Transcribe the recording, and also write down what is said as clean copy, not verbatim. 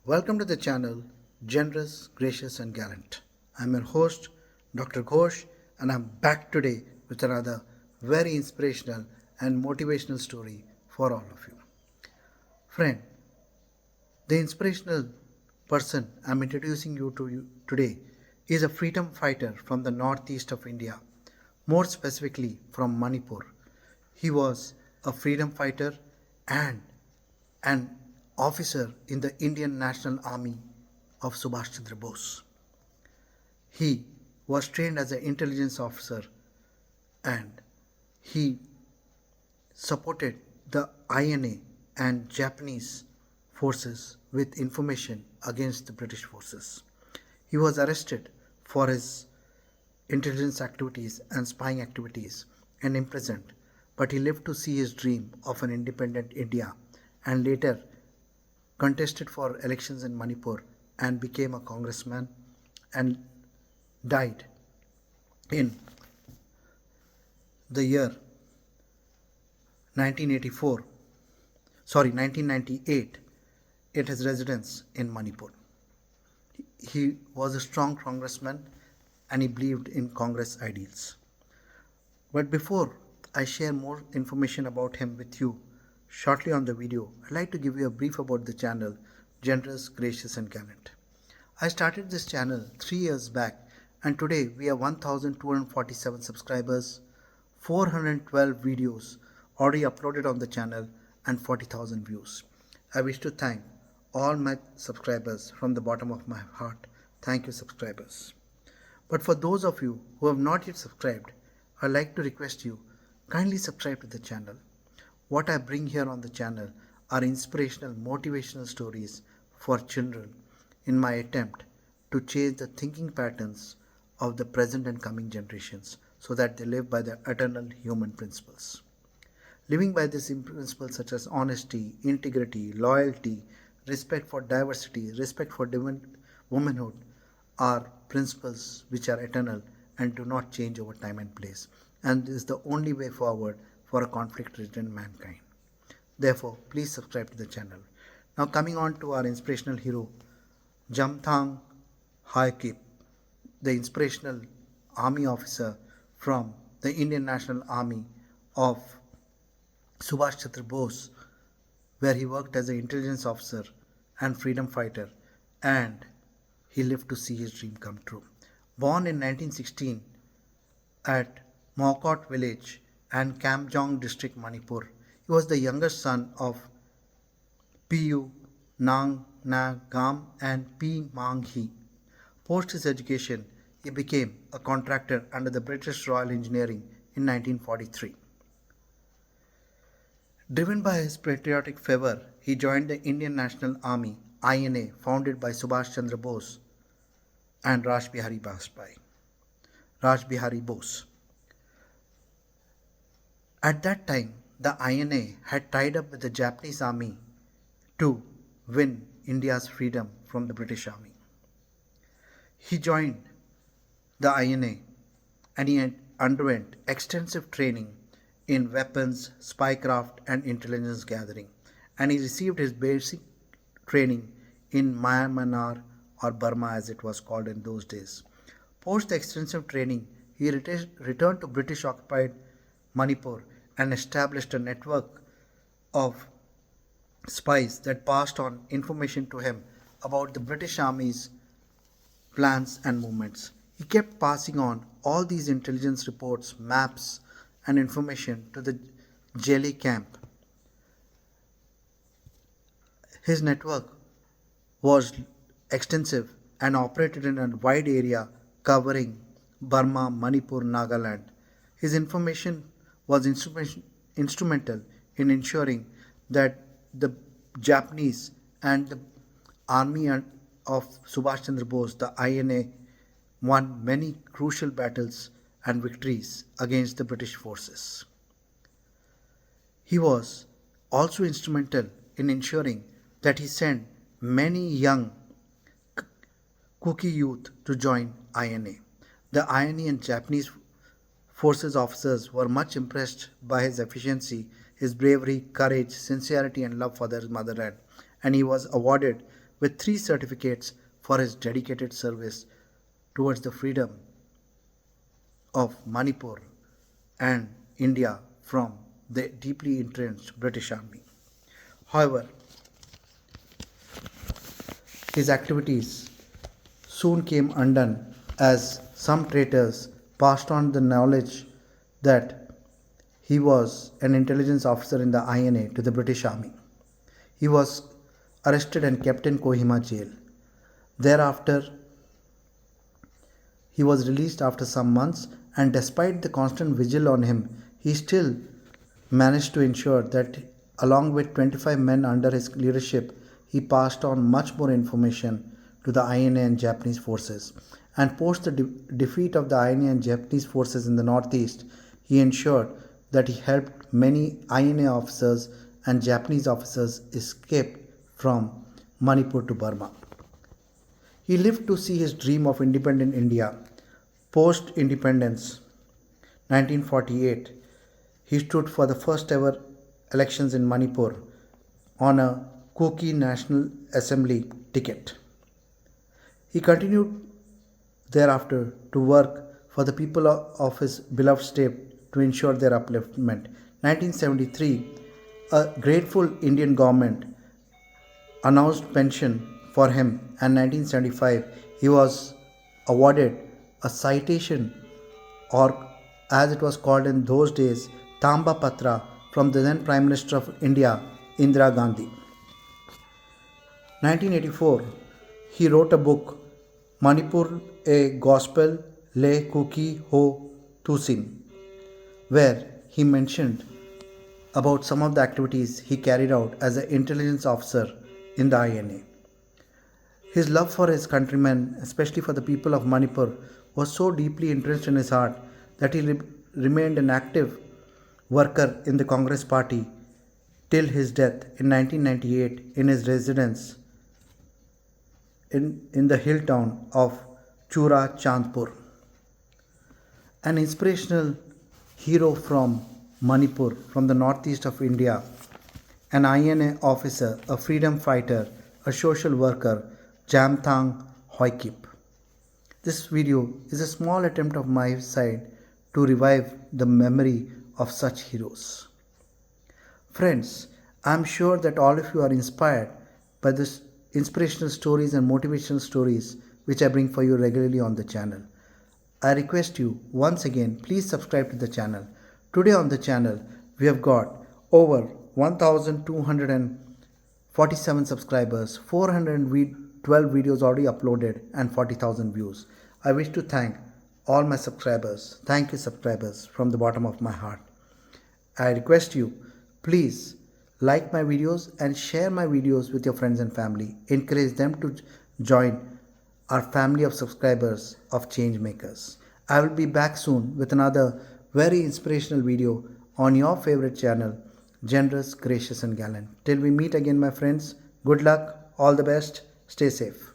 Welcome to the channel Generous, Gracious and Gallant. I'm your host Dr. Ghosh and I'm back today with another very inspirational and motivational story for all of you. Friend, the inspirational person I'm introducing you to today is a freedom fighter from the northeast of India, more specifically from Manipur. He was a freedom fighter and an officer in the Indian National Army of Subhash Chandra Bose. He was trained as an intelligence officer and he supported the INA and Japanese forces with information against the British forces. He was arrested for his intelligence activities and spying activities and imprisoned, but he lived to see his dream of an independent India and later contested for elections in Manipur and became a congressman and died in the year 1984 1998 at his residence in Manipur. He was a strong congressman and he believed in Congress ideals. But before I share more information about him with you shortly on the video, I'd like to give you a brief about the channel Generous, Gracious and Gallant. I started this channel 3 years back and today we have 1247 subscribers, 412 videos already uploaded on the channel and 40,000 views. I wish to thank all my subscribers from the bottom of my heart. Thank you, subscribers. But for those of you who have not yet subscribed, I'd like to request you kindly subscribe to the channel. What I bring here on the channel are inspirational, motivational stories for children in my attempt to change the thinking patterns of the present and coming generations so that they live by the eternal human principles. Living by these principles such as honesty, integrity, loyalty, respect for diversity, respect for womanhood are principles which are eternal and do not change over time and place, and is the only way forward for a conflict-ridden mankind. Therefore, please subscribe to the channel. Now coming on to our inspirational hero, Jamthang Haokip, the inspirational army officer from the Indian National Army of Subhash Chandra Bose, where he worked as an intelligence officer and freedom fighter, and he lived to see his dream come true. Born in 1916 at Maokot village and Kamjong district, Manipur, he was the youngest son of Pu Nang Na Gam and P Mang He. Post his education, he became a contractor under the British Royal Engineering in 1943. Driven by his patriotic fervor, he joined the Indian National Army INA founded by Subhash Chandra Bose and Raj Bihari Bose. At that time, the INA had tied up with the Japanese army to win India's freedom from the British Army. He joined the INA and he underwent extensive training in weapons, spycraft and intelligence gathering, and he received his basic training in Myanmar or Burma as it was called in those days. Post the extensive training, he returned to British occupied Manipur and established a network of spies that passed on information to him about the British Army's plans and movements. He kept passing on all these intelligence reports, maps and information to the Jelly camp. His network was extensive and operated in a wide area covering Burma, Manipur, Nagaland. His information was instrumental in ensuring that the Japanese and the army of Subhash Chandra Bose, the INA, won many crucial battles and victories against the British forces. He was also instrumental in ensuring that he sent many young Kuki youth to join INA. The INA and Japanese forces officers were much impressed by his efficiency, his bravery, courage, sincerity and love for their motherland, and he was awarded with 3 certificates for his dedicated service towards the freedom of Manipur and India from the deeply entrenched British Army. However, his activities soon came undone as some traitors passed on the knowledge that he was an intelligence officer in the INA to the British Army. He was arrested and kept in Kohima jail. Thereafter, he was released after some months, and despite the constant vigil on him, he still managed to ensure that, along with 25 men under his leadership, he passed on much more information to the INA and Japanese forces. And post the defeat of the INA and Japanese forces in the northeast, he ensured that he helped many INA officers and Japanese officers escape from Manipur to Burma. He lived to see his dream of independent India. Post independence, 1948, he stood for the first ever elections in Manipur on a Kuki National Assembly ticket. He continued thereafter to work for the people of his beloved state to ensure their upliftment. 1973, a grateful Indian government announced pension for him, and 1975 he was awarded a citation, or as it was called in those days, Tamba Patra, from the then Prime Minister of India, Indira Gandhi. 1984, he wrote a book, Manipur, a Gospel Le Kuki Ho Thusim, where he mentioned about some of the activities he carried out as an intelligence officer in the INA. His love for his countrymen, especially for the people of Manipur, was so deeply entrenched in his heart that he remained an active worker in the Congress party till his death in 1998 in his residence in the hill town of Chura Chandpur. An inspirational hero from Manipur, from the northeast of India, an INA officer, a freedom fighter, a social worker, Jamthang Haokip. This video is a small attempt of my side to revive the memory of such heroes. Friends, I am sure that all of you are inspired by this inspirational stories and motivational stories which I bring for you regularly on the channel. I request you once again, please subscribe to the channel. Today on the channel, we have got over 1,247 subscribers, 412 videos already uploaded, and 40,000 views. I wish to thank all my subscribers. Thank you, subscribers, from the bottom of my heart. I request you, please like my videos and share my videos with your friends and family. Encourage them to join our family of subscribers of change makers. I will be back soon with another very inspirational video on your favorite channel, Generous, Gracious and Gallant. Till we meet again, my friends, good luck, all the best, stay safe.